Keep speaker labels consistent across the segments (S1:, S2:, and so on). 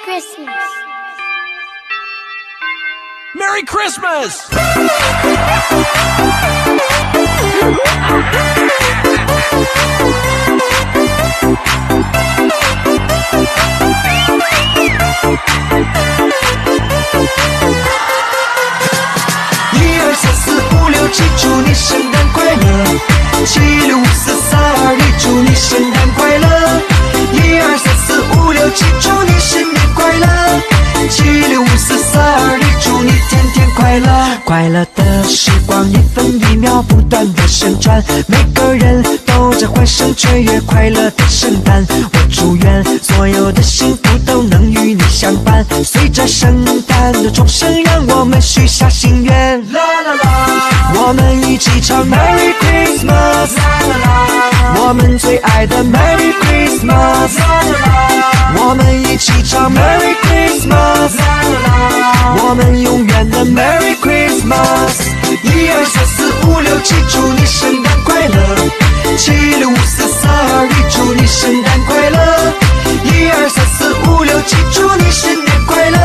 S1: Christmas.
S2: Merry Christmas!1、
S3: 2、3、4、5、6、7，祝你圣诞快乐！7、6、5、4、3、2、1，祝你圣诞快乐！1、2、3、4、5、6、7，祝你新年快乐！7、6、5、4、3、2、1，祝你天天快乐！快乐的时光一分一秒不断的旋转，每个人都在欢声雀跃快乐的圣诞。我祝愿所有的幸福都能与你相伴，随着圣诞的钟声，让我们许下心愿。啦啦啦，我们一起唱 Merry Christmas， 啦啦啦，我们最爱的 Merry Christmas， 啦啦啦，我们一起唱 Merry Christmas， 啦啦啦，我们永远的 Merry Christmas。1、2、3、4、5、6、7，祝你圣诞快乐！7、6、5、4、3、2、1，祝你圣诞快乐！1、2、3、4、5、6、7，祝你新年快乐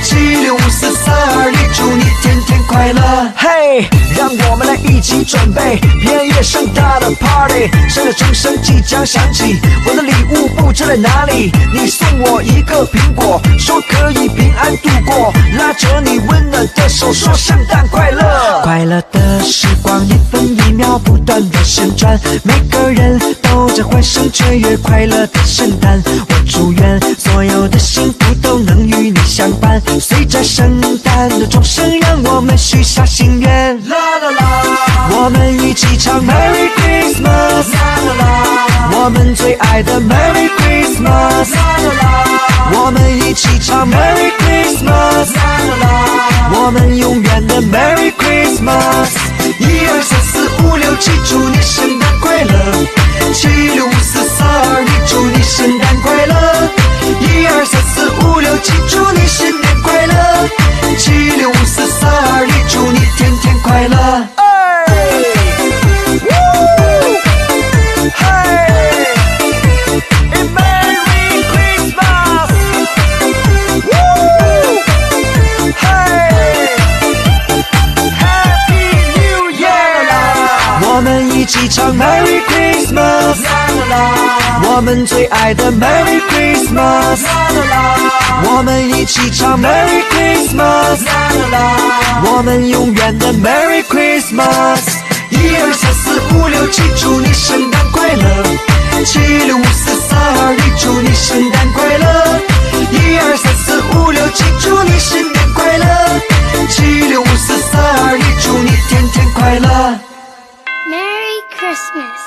S3: ！7、6、5、4、3、2、1，祝你天天快乐！
S4: 嘿，让我们来一起准备偏夜盛大的 party， 圣诞钟声即将响起，我的礼物不知在哪里？你送我一个苹果，说可以平安度过，拉着你温暖的手，说圣诞快乐！
S3: 快乐的时光一分一秒不断的旋转，每个人都在欢声雀跃快乐的圣诞。我祝愿所有的幸福都能与你相伴，随着圣诞的钟声，让我们许下心愿。啦啦啦，我们一起唱 Merry Christmas， 啦啦啦，我们最爱的 Merry Christmas， 啦啦啦，我们一起唱 Merry Christmas， 啦啦啦，我们永远的 Merry Christmas。1、2、3、4、5、6、7，祝你圣诞快乐！7、6、5、4、3、2、1，祝你圣诞快乐！1、2、3、4、5、6、7，祝你新年快乐！7、6、5、4、3、2、1，祝你天天快乐！我们一起唱 Merry Christmas， 啦啦啦，我们最爱的 Merry Christmas， 啦啦啦，我们一起唱 Merry Christmas， 啦啦啦，我们永远的 Merry Christmas。1、2、3、4、5、6、7，祝你圣诞快乐！7、6、5、4、3、2、1，祝你圣诞快乐！1、2、3、4、5、6、7，祝你新年快乐！7、6、5、4、3、2、1，祝你天天快乐！
S1: Merry Christmas.